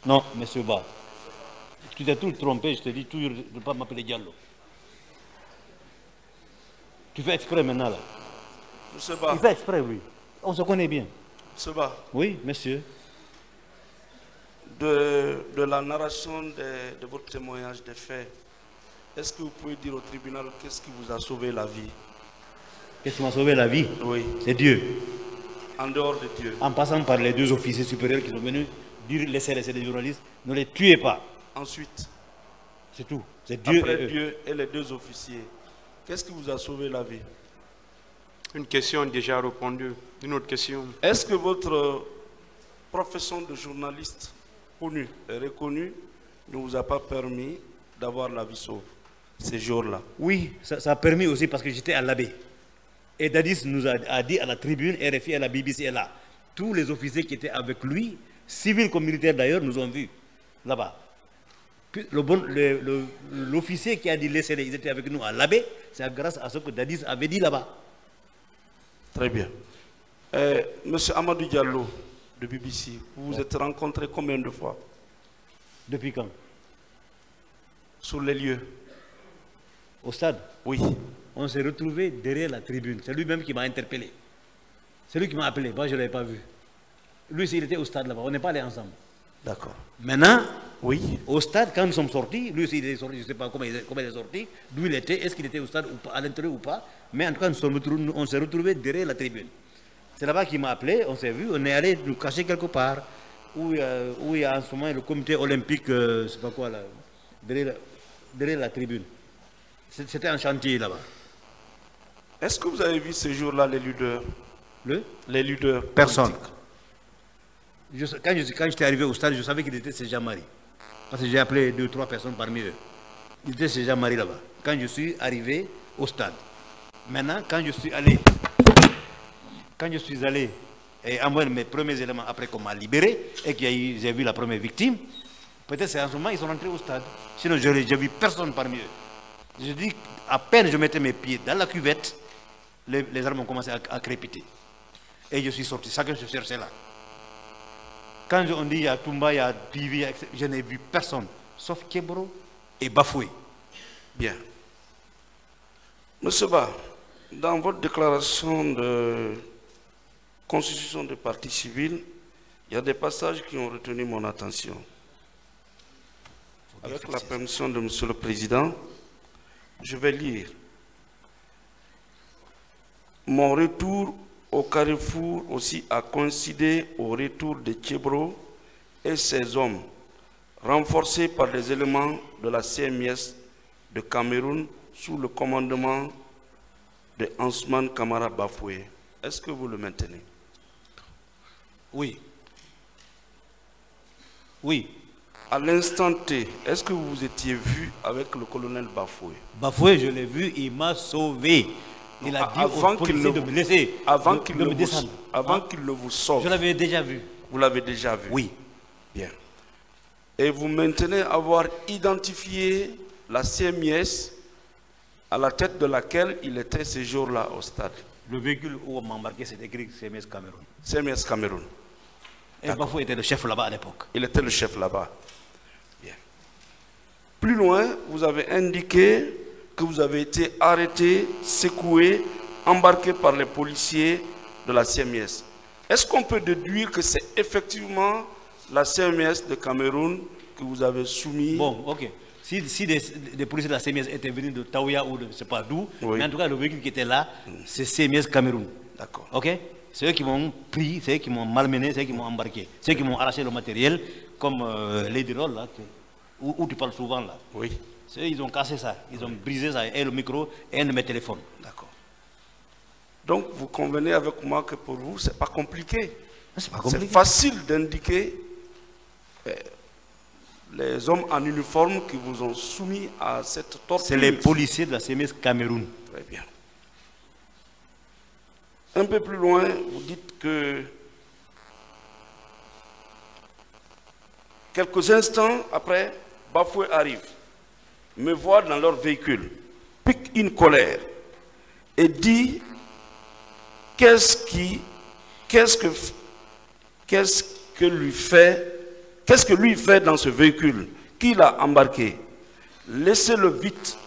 Non, monsieur Ba. Tu t'es tout trompé, je te dis toujours de ne pas m'appeler Diallo. Tu fais exprès maintenant là. Monsieur Ba. Il fait exprès, oui. On se connaît bien. Monsieur Ba. Oui, monsieur. De la narration de votre témoignage des faits, est-ce que vous pouvez dire au tribunal qu'est-ce qui vous a sauvé la vie? Qu'est-ce qui m'a sauvé la vie? Oui. C'est Dieu. En dehors de Dieu. En passant par les deux officiers supérieurs qui sont venus dire laissez les journalistes, ne les tuez pas. Ensuite, c'est tout. C'est Dieu. Après Dieu et les deux officiers, qu'est-ce qui vous a sauvé la vie? Une question déjà répondue. Une autre question. Est-ce que votre profession de journaliste connue et reconnue ne vous a pas permis d'avoir la vie sauve ces jours-là? Oui, ça a permis aussi parce que j'étais à l'abbé. Et Dadis nous a dit à la tribune, RFI et la BBC est là. Tous les officiers qui étaient avec lui, civils comme militaires d'ailleurs, nous ont vus là-bas. L'officier qui a dit laissez-les, ils étaient avec nous à l'abbé, c'est grâce à ce que Dadis avait dit là-bas. Très bien. Monsieur Amadou Diallo de BBC, vous vous êtes rencontrés combien de fois? Depuis quand? Sur les lieux? Au stade? Oui. On s'est retrouvés derrière la tribune. C'est lui-même qui m'a interpellé. C'est lui qui m'a appelé. Moi, je ne l'avais pas vu. Lui, il était au stade là-bas. On n'est pas allés ensemble. D'accord. Maintenant, oui. Au stade, quand nous sommes sortis, lui aussi il est sorti, je ne sais pas comment il est sorti, d'où il était, est-ce qu'il était au stade ou pas, à l'intérieur ou pas. Mais en tout cas, on s'est retrouvés derrière la tribune. C'est là-bas qu'il m'a appelé, on s'est vu, on est allé nous cacher quelque part, où il y a en ce moment le comité olympique, je ne sais pas quoi, là, derrière la tribune. C'était un chantier là-bas. Est-ce que vous avez vu ce jour-là les leaders? Les leaders. Personne. Quand j'étais arrivé au stade, je savais qu'il était chez Jean-Marie. Parce que j'ai appelé 2 ou 3 personnes parmi eux. Il était chez Jean-Marie là-bas. Quand je suis arrivé au stade. Maintenant, quand je suis allé et envoyer mes premiers éléments après qu'on m'a libéré et que j'ai vu la première victime, peut-être c'est en ce moment ils sont rentrés au stade. Sinon, je n'ai vu personne parmi eux. Je dis, à peine je mettais mes pieds dans la cuvette, les armes ont commencé à crépiter. Et je suis sorti. Ça que je cherchais là. Quand on dit il y a Toumba, il y a Pivi, je n'ai vu personne, sauf Kebro et Bafoué. Bien. Monsieur Ba, dans votre déclaration de constitution de parti civil, il y a des passages qui ont retenu mon attention. Avec la permission de Monsieur le Président, je vais lire. Mon retour au Carrefour aussi a coïncidé au retour de Kebro et ses hommes, renforcés par les éléments de la CMS de Cameroun sous le commandement de Ansman Kamara Bafoué. Est-ce que vous le maintenez? Oui. Oui. À l'instant T, est-ce que vous vous étiez vu avec le colonel Bafoué? Bafoué, je l'ai vu, il m'a sauvé. Il a dit aux policiers de me laisser, avant qu'il de me descendre. Avant qu'il ne vous sauve. Je l'avais déjà vu. Vous l'avez déjà vu? Oui. Bien. Et vous maintenez avoir identifié la CMS à la tête de laquelle il était ce jour-là au stade? Le véhicule où on m'a embarqué, c'est écrit CMS Cameroun. CMS Cameroun. Et Bafoué était le chef là-bas à l'époque. Il était le chef là-bas. Bien. Plus loin, vous avez indiqué que vous avez été arrêté, secoué, embarqué par les policiers de la CMS. Est-ce qu'on peut déduire que c'est effectivement la CMS de Cameroun que vous avez soumis? Bon, ok. Si des policiers de la CMS étaient venus de Taouya ou de je ne sais pas d'où, oui. Mais en tout cas, le véhicule qui était là, c'est CMS Cameroun. D'accord. Ok? C'est eux qui m'ont pris, c'est eux qui m'ont malmené, c'est eux qui m'ont embarqué. C'est eux qui m'ont arraché le matériel, comme Lady Roll, là, où tu parles souvent là. Oui. C'est eux, ils ont cassé ça, ils ont brisé ça, et le micro, et un de mes téléphones. D'accord. Donc, vous convenez avec moi que pour vous, ce n'est pas compliqué. C'est facile d'indiquer les hommes en uniforme qui vous ont soumis à cette torture. C'est les policiers de la CMS Cameroun. Très bien. Un peu plus loin, vous dites que quelques instants après, Bafoué arrive, me voit dans leur véhicule, pique une colère et dit qu'est-ce que lui fait qu'est-ce que lui fait dans ce véhicule qu'il a embarqué? Laissez-le vite.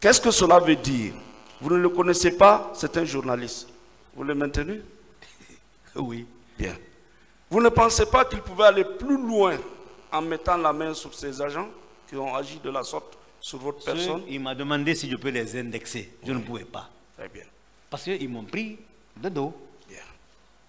Qu'est-ce que cela veut dire? Vous ne le connaissez pas, c'est un journaliste. Vous le maintenez? Oui. Bien. Vous ne pensez pas qu'il pouvait aller plus loin en mettant la main sur ces agents qui ont agi de la sorte sur votre personne? Il m'a demandé si je peux les indexer. Je ne pouvais pas. Très bien. Parce qu'ils m'ont pris de dos. Bien.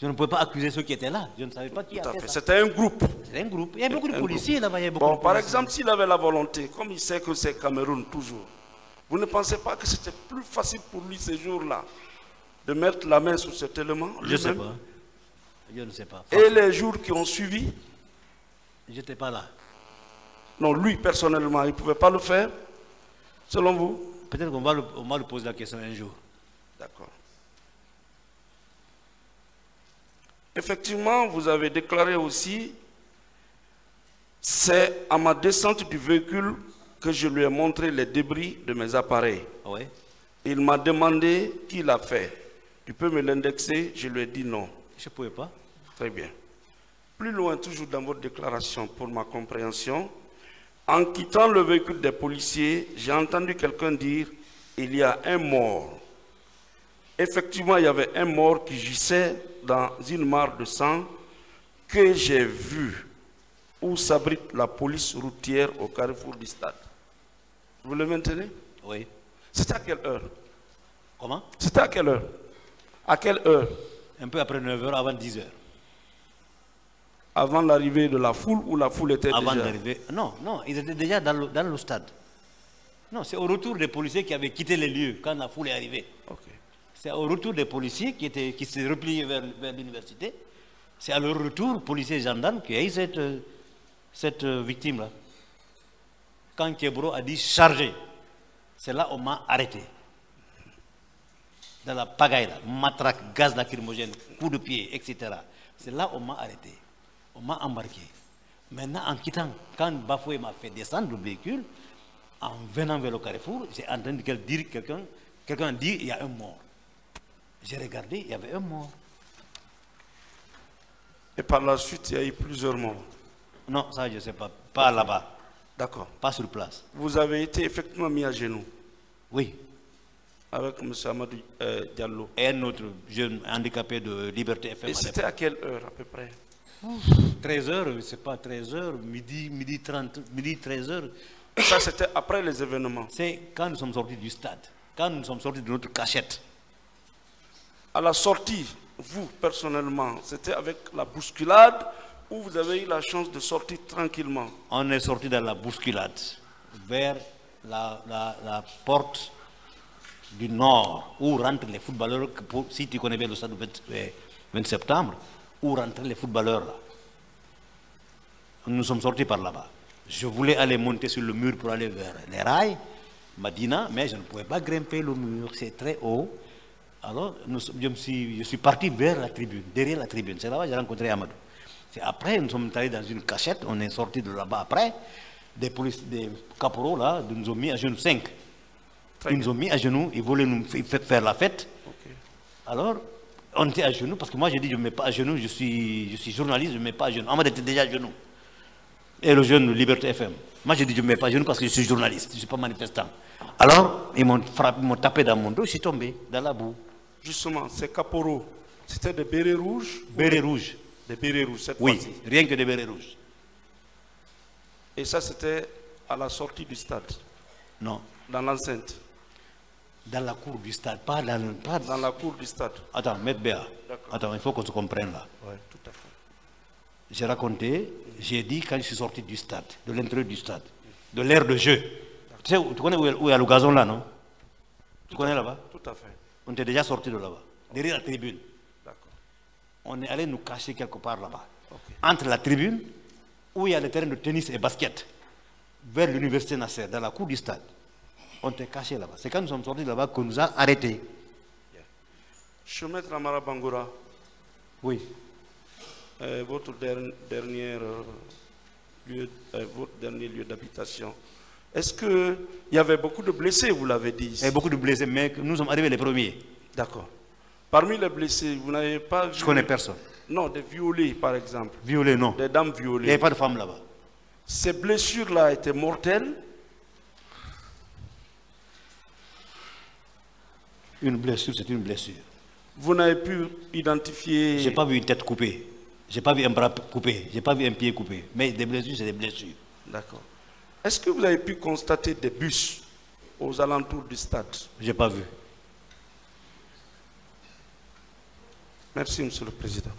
Je ne pouvais pas accuser ceux qui étaient là. Je ne savais pas qui Tout à a fait fait. ça. C'était un groupe. C'était un groupe. Il y a beaucoup de Un policiers groupe. là-bas. Il y a beaucoup Bon, de par policiers. exemple, s'il avait la volonté, comme il sait que c'est Cameroun toujours, vous ne pensez pas que c'était plus facile pour lui ces jours-là de mettre la main sur cet élément? Je ne sais lui-même? pas. Je ne sais pas. Et les jours qui ont suivi? Je n'étais pas là. Non, lui, personnellement, il ne pouvait pas le faire, selon vous? Peut-être qu'on va lui poser la question un jour. D'accord. Effectivement, vous avez déclaré aussi, c'est à ma descente du véhicule que je lui ai montré les débris de mes appareils. Oui. Il m'a demandé qui l'a fait. Tu peux me l'indexer? Je lui ai dit non. Je ne pouvais pas. Très bien. Plus loin, toujours dans votre déclaration, pour ma compréhension, en quittant le véhicule des policiers, j'ai entendu quelqu'un dire il y a un mort. Effectivement, il y avait un mort qui gissait dans une mare de sang que j'ai vu où s'abrite la police routière au carrefour du stade. Vous le maintenez? Oui. C'était à quelle heure? Comment? C'était à quelle heure? À quelle heure? Un peu après 9h, avant 10h. Avant l'arrivée de la foule ou la foule était Avant déjà? d'arriver. Non, non, ils étaient déjà dans le stade. Non, c'est au retour des policiers qui avaient quitté les lieux quand la foule est arrivée. Ok. C'est au retour des policiers qui s'est repliés vers l'université. C'est à leur retour, policiers et gendarmes, qu'il y a eu cette victime-là. Quand Kebro a dit charger, c'est là qu'on m'a arrêté. Dans la pagaille, là, matraque, gaz lacrymogène, coup de pied, etc. C'est là qu'on m'a arrêté. On m'a embarqué. Maintenant, en quittant, quand Bafoué m'a fait descendre le véhicule, en venant vers le carrefour, j'ai entendu dire quelqu'un dit il y a un mort. J'ai regardé, il y avait un mort. Et par la suite, il y a eu plusieurs morts. Non, ça je ne sais pas. Pas là-bas. D'accord. Pas sur place. Vous avez été effectivement mis à genoux Oui. avec M. Amadou Diallo. Et un autre jeune handicapé de Liberté FM. Et c'était à quelle heure à peu près? 13h, je ne sais pas, 13h, midi 30, midi 13h. Ça, c'était après les événements. C'est quand nous sommes sortis du stade, quand nous sommes sortis de notre cachette. À la sortie, vous, personnellement, c'était avec la bousculade ou vous avez eu la chance de sortir tranquillement? On est sorti dans la bousculade vers la porte du nord où rentrent les footballeurs. Si tu connais bien le stade du 20 septembre, où rentraient les footballeurs là. Nous sommes sortis par là-bas. Je voulais aller monter sur le mur pour aller vers les rails, Madina, mais je ne pouvais pas grimper le mur, c'est très haut. Alors, je suis parti vers la tribune, derrière la tribune. C'est là-bas que j'ai rencontré Amadou. C'est après, nous sommes allés dans une cachette, on est sorti de là-bas après. Des caporaux là, nous ont mis à genoux 5. Ils nous ont mis à genoux, ils voulaient nous faire la fête. Okay. Alors, on était à genoux, parce que moi j'ai dit je ne me mets pas à genoux, je suis journaliste, je ne me mets pas à genoux. Amadou était déjà à genoux. Et le jeune Liberté FM. Moi j'ai dit je ne me mets pas à genoux parce que je suis journaliste, je ne suis pas manifestant. Alors, ils m'ont tapé dans mon dos, je suis tombé dans la boue. Justement, ces caporaux, c'était des bérets rouges? Bérets rouges. Des bérets rouges, cette Oui, fois-ci. rien que des bérets rouges. Et ça, c'était à la sortie du stade? Non, Dans l'enceinte? dans la cour du stade, pas dans... Dans la cour du stade? Attends, Maître Béa, D'accord. attends, il faut qu'on se comprenne là. Oui, tout à fait. J'ai raconté, j'ai dit quand je suis sorti du stade, de l'intérieur du stade, de l'aire de jeu. Tu connais où il y a le gazon là, non? Tu connais là-bas? Tout à fait. On était déjà sorti de là-bas, derrière la tribune. D'accord. On est allé nous cacher quelque part là-bas. Ok. Entre la tribune, où il y a le terrain de tennis et basket, vers l'université Nasser, dans la cour du stade. On était caché là-bas. C'est quand nous sommes sortis de là-bas qu'on nous a arrêtés. Chemin Ramara Bangoura, Oui. votre dernier lieu d'habitation, est-ce qu'il y avait beaucoup de blessés, vous l'avez dit Il y a beaucoup de blessés, mais nous sommes arrivés les premiers. D'accord. Parmi les blessés, vous n'avez pas vu... Je connais personne. Non, des violés, par exemple. Violé, non. Des dames Il n'y avait violées. pas de femme là-bas. Ces blessures-là étaient mortelles. Une blessure, c'est une blessure. Vous n'avez pu identifier... Je n'ai pas vu une tête coupée. Je n'ai pas vu un bras coupé. Je n'ai pas vu un pied coupé. Mais des blessures, c'est des blessures. D'accord. Est-ce que vous avez pu constater des bus aux alentours du stade? Je n'ai pas vu. Merci, Monsieur le Président.